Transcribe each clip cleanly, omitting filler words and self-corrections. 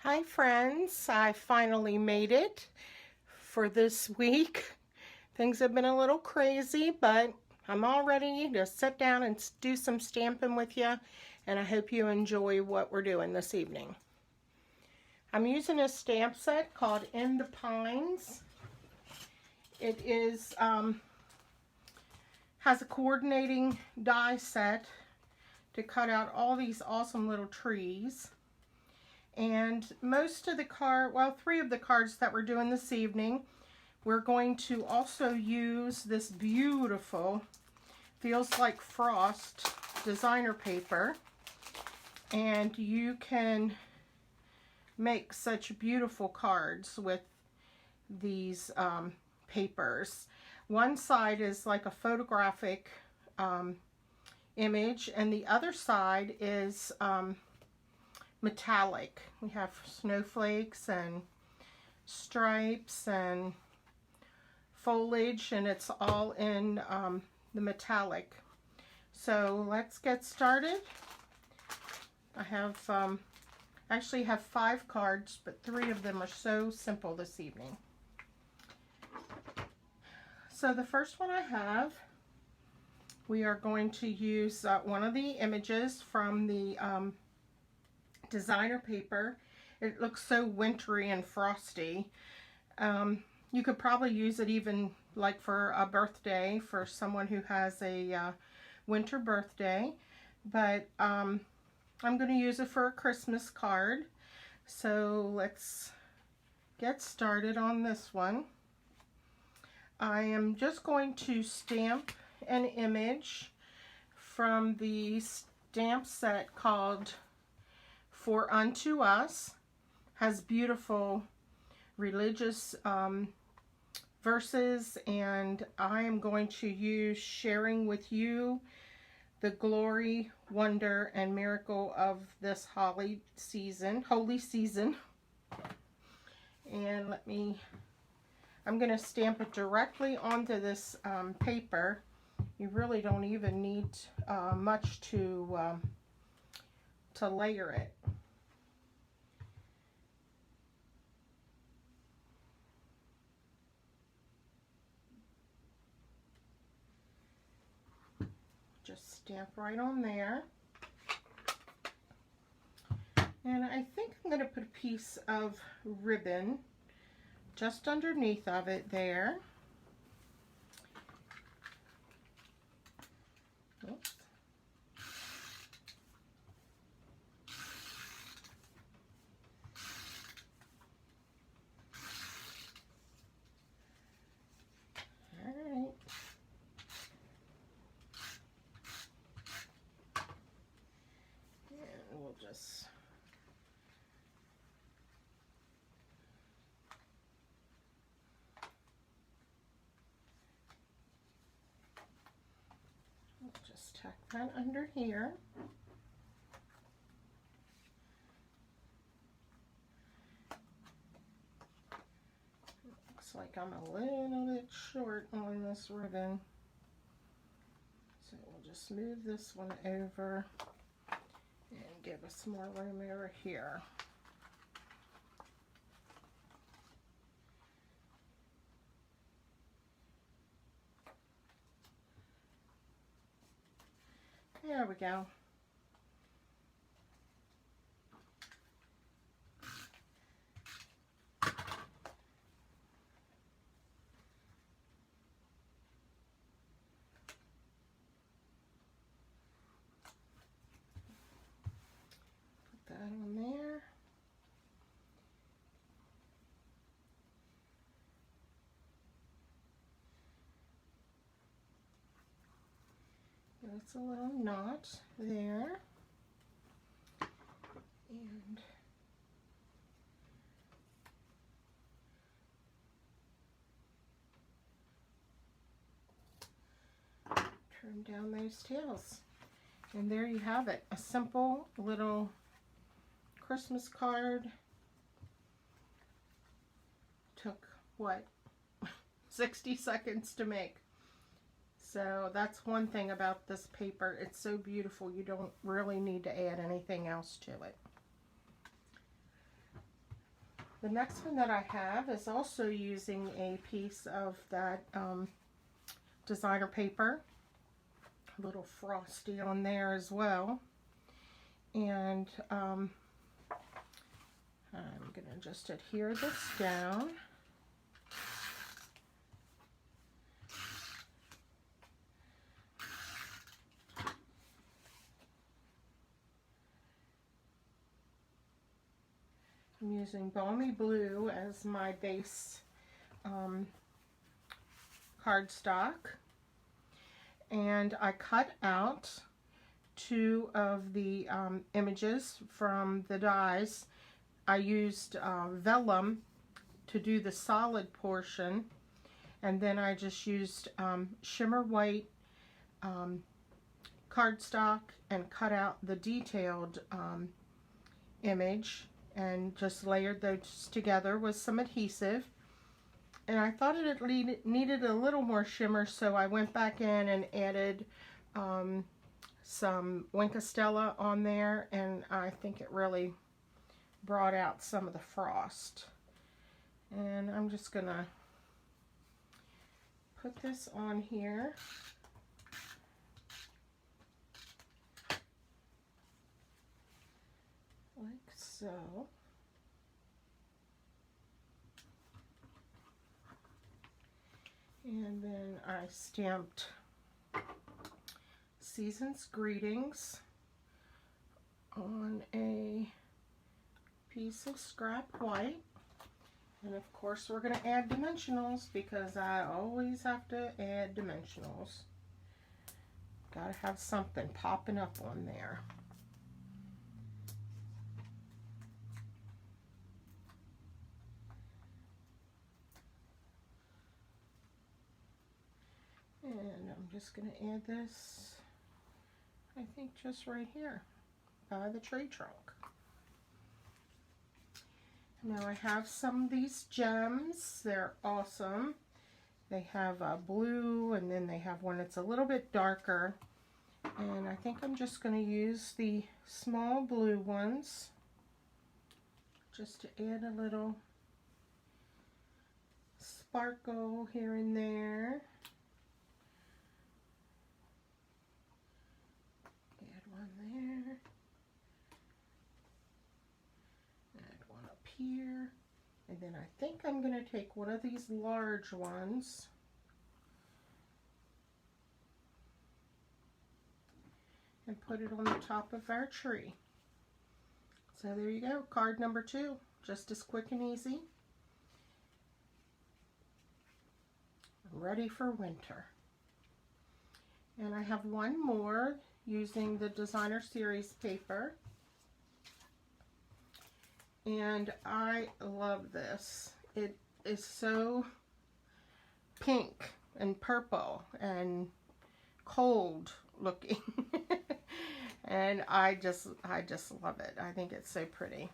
Hi friends, I finally made it for this week. Things have been a little crazy, but I'm all ready to sit down and do some stamping with you, and I hope you enjoy what we're doing this evening. I'm using a stamp set called In the Pines. It is has a coordinating die set to cut out all these awesome little trees. And most of the three of the cards that we're doing this evening, we're going to also use this beautiful, feels like frost designer paper. And you can make such beautiful cards with these papers. One side is like a photographic image, and the other side is metallic. We have snowflakes and stripes and foliage, and it's all in the metallic. So let's get started. I have actually have 5 cards, but 3 of them are so simple this evening. So the first one I have, we are going to use one of the images from the designer paper. It looks so wintry and frosty. You could probably use it even like for a birthday for someone who has a winter birthday, but I'm going to use it for a Christmas card. So let's get started on this one. I am just going to stamp an image from the stamp set called For Unto Us. Has beautiful religious verses, and I am going to use sharing with you the glory, wonder, and miracle of this holy season. And I'm going to stamp it directly onto this paper. You really don't even need much to layer it. Just stamp right on there. And I think I'm going to put a piece of ribbon just underneath of it there. Oops. All right. And we'll just tack that under here. Looks like I'm a little bit short on this ribbon. So we'll just move this one over and give us more room over here. There we go. Put that on there. That's a little knot there. And trim down those tails. And there you have it, a simple little Christmas card. Took, what, 60 seconds to make. So that's one thing about this paper. It's so beautiful, you don't really need to add anything else to it. The next one that I have is also using a piece of that designer paper. A little frosty on there as well. And I'm going to just adhere this down. I'm using Balmy Blue as my base cardstock, and I cut out two of the images from the dies. I used vellum to do the solid portion, and then I just used shimmer white cardstock and cut out the detailed image and just layered those together with some adhesive. And I thought it needed a little more shimmer, so I went back in and added some Wink of Stella on there, and I think it really brought out some of the frost. And I'm just gonna put this on here. Like so. And then I stamped Season's Greetings on a piece of scrap white. And of course we're going to add dimensionals because I always have to add dimensionals. Gotta have something popping up on there. And I'm just going to add this, I think just right here by the tree trunk. Now I have some of these gems. They're awesome. They have a blue, and then they have one that's a little bit darker. And I think I'm just going to use the small blue ones just to add a little sparkle here and there. Add one there. Add one up here. And then I think I'm going to take one of these large ones and put it on the top of our tree. So there you go, card number 2, just as quick and easy. Ready for winter. And I have one more using the Designer Series paper. And I love this. It is so pink and purple and cold looking. And I just love it. I think it's so pretty.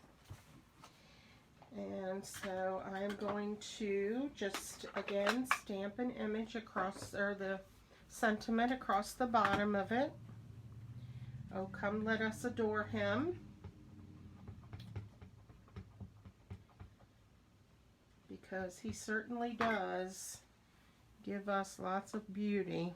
And so I'm going to just again stamp an image across, or the sentiment across the bottom of it. Oh, come let us adore him. Because he certainly does give us lots of beauty.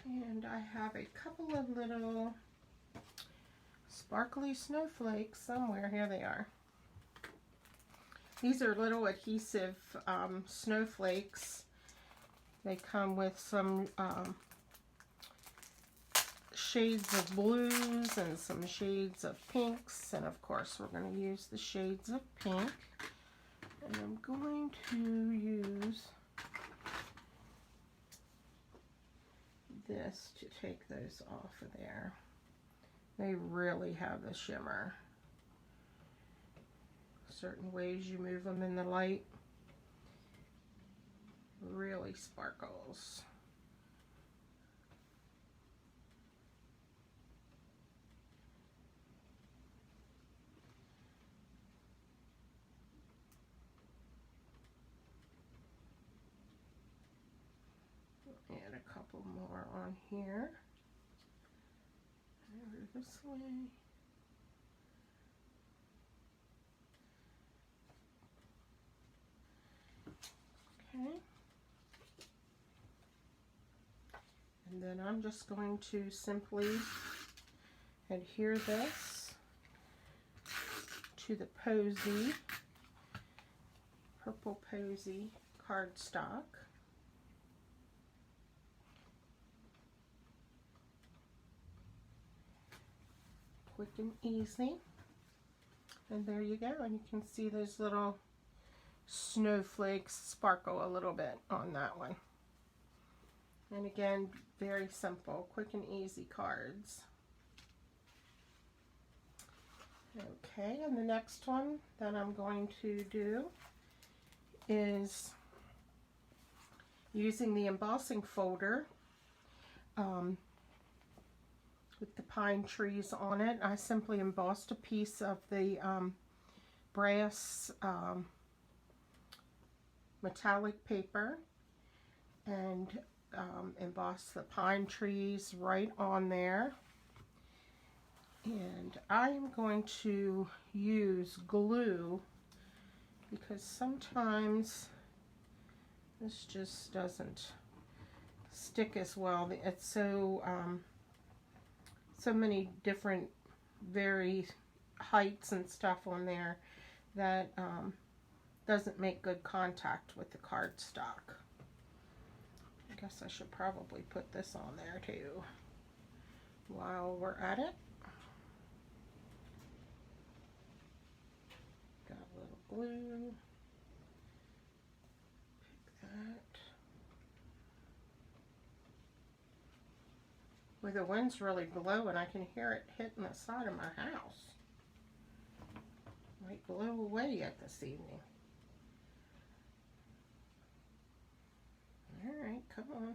And I have a couple of little sparkly snowflakes somewhere. Here they are. These are little adhesive snowflakes. They come with some shades of blues and some shades of pinks, and of course we're going to use the shades of pink. And I'm going to use this to take those off of there. They really have the shimmer. Certain ways you move them in the light really sparkles. couple more on here. Over this way. Okay. And then I'm just going to simply adhere this to the Posy, Purple Posy cardstock. Quick and easy. And there you go. And you can see those little snowflakes sparkle a little bit on that one. And again, very simple, quick and easy cards. Okay, and the next one that I'm going to do is using the embossing folder with the pine trees on it. I simply embossed a piece of the brass metallic paper and embossed the pine trees right on there. And I am going to use glue because sometimes this just doesn't stick as well. It's so so many different heights and stuff on there that doesn't make good contact with the cardstock. I guess I should probably put this on there too while we're at it. Got a little glue. Pick that. Well, the wind's really blowing. I can hear it hitting the side of my house. Might blow away yet this evening. Alright, come on. I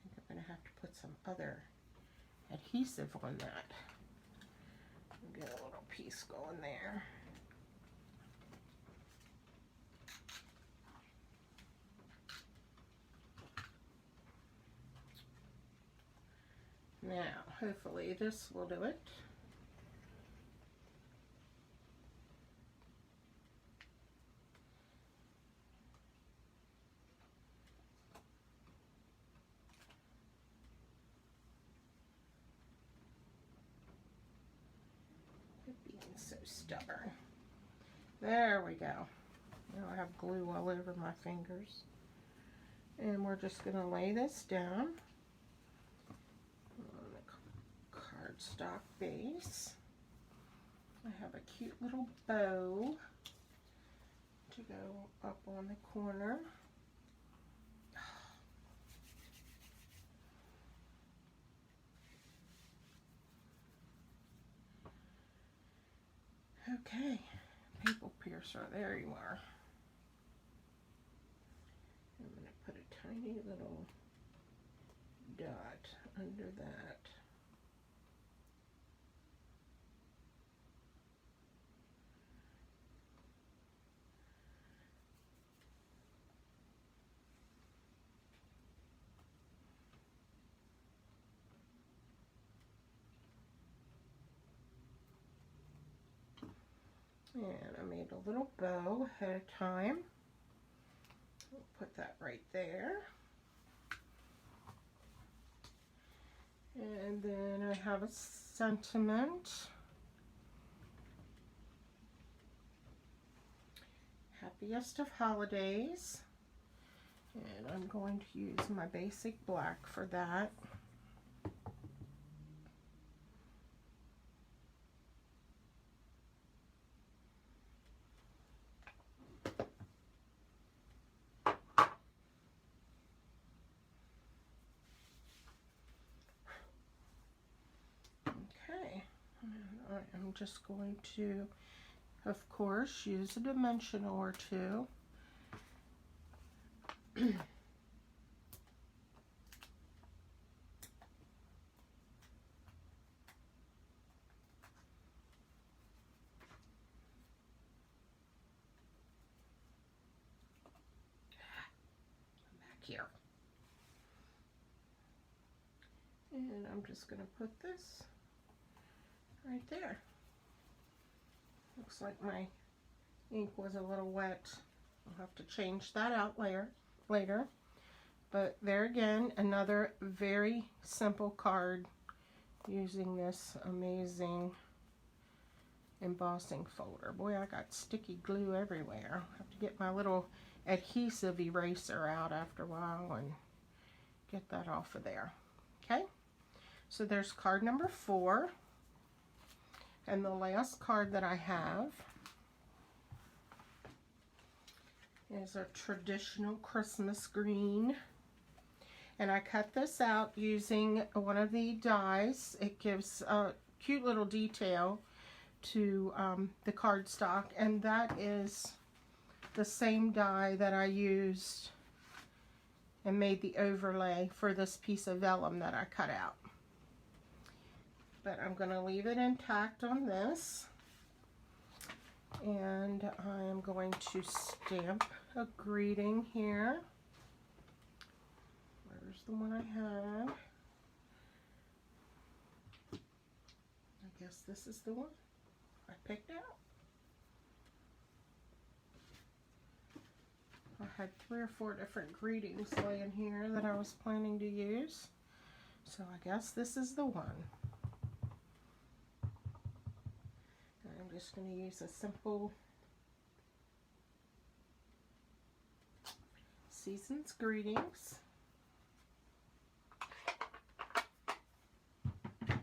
think I'm going to have to put some other adhesive on that. Get a little piece going there. Now, hopefully this will do it. Being so stubborn. There we go. Now I have glue all over my fingers. And we're just going to lay this down on the cardstock base. I have a cute little bow to go up on the corner. Okay, people piercer, there you are. I'm going to put a tiny little dot under that. And I made a little bow ahead of time. We'll put that right there. And then I have a sentiment. Happiest of holidays. And I'm going to use my basic black for that. I'm just going to, of course, use a dimensional or two. here. And I'm just going to put this right there. Looks like my ink was a little wet. I'll have to change that out later. But there again, another very simple card using this amazing embossing folder. Boy, I got sticky glue everywhere. I'll have to get my little adhesive eraser out after a while and get that off of there. Okay, so there's card number 4. And the last card that I have is a traditional Christmas green. And I cut this out using one of the dies. It gives a cute little detail to the cardstock, and that is the same die that I used and made the overlay for this piece of vellum that I cut out. But I'm going to leave it intact on this, and I am going to stamp a greeting here. Where's the one I have? I guess this is the one I picked out. I had 3 or 4 different greetings laying here that I was planning to use, so I guess this is the one. I'm just going to use a simple Season's Greetings. And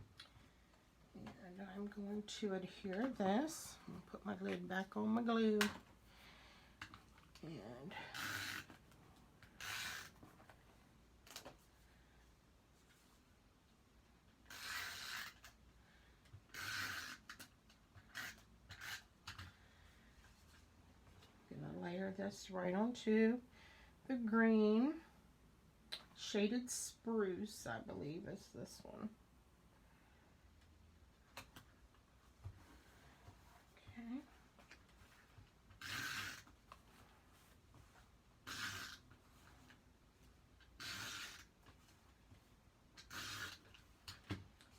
I'm going to adhere this. I'm going to put my lid back on my glue. And layer this right onto the green. Shaded Spruce, I believe, is this one. Okay.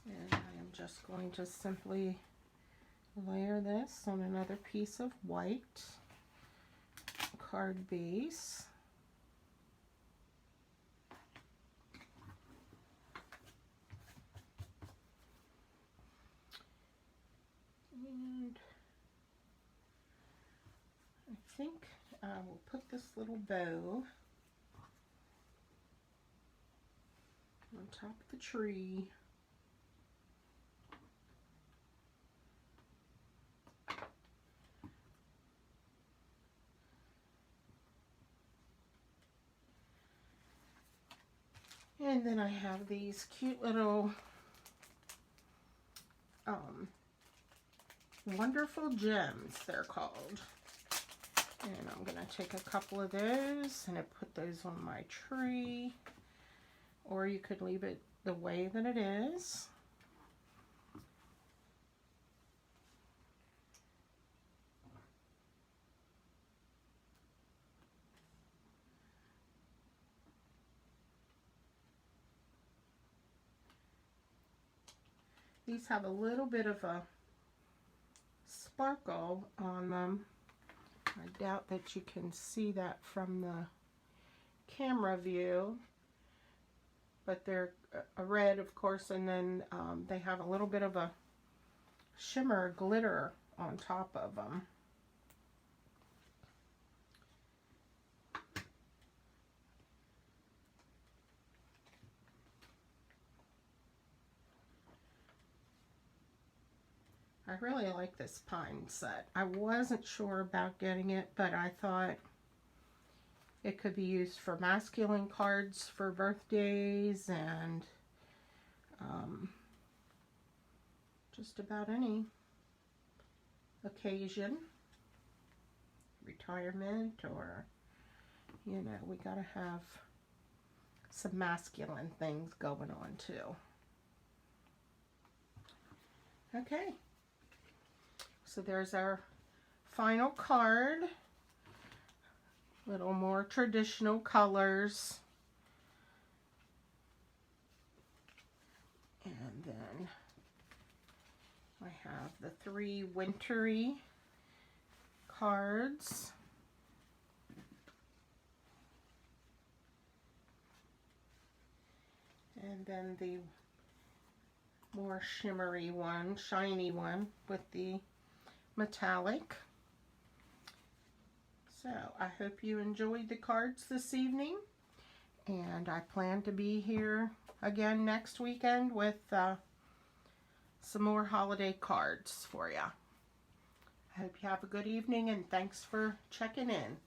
And I am just going to simply layer this on another piece of white card base. And I think I will put this little bow on top of the tree. And then I have these cute little wonderful gems, they're called. And I'm going to take a couple of those and I put those on my tree. Or you could leave it the way that it is. These have a little bit of a sparkle on them. I doubt that you can see that from the camera view, but they're a red, of course, and then they have a little bit of a shimmer glitter on top of them. I really like this pine set. I wasn't sure about getting it, but I thought it could be used for masculine cards for birthdays and just about any occasion, retirement, or, you know, we gotta have some masculine things going on too. Okay. So there's our final card. Little more traditional colors. the 3 wintry cards. And then the more shimmery one, shiny one with the metallic. So I hope you enjoyed the cards this evening, and I plan to be here again next weekend with some more holiday cards for you. I hope you have a good evening, and thanks for checking in.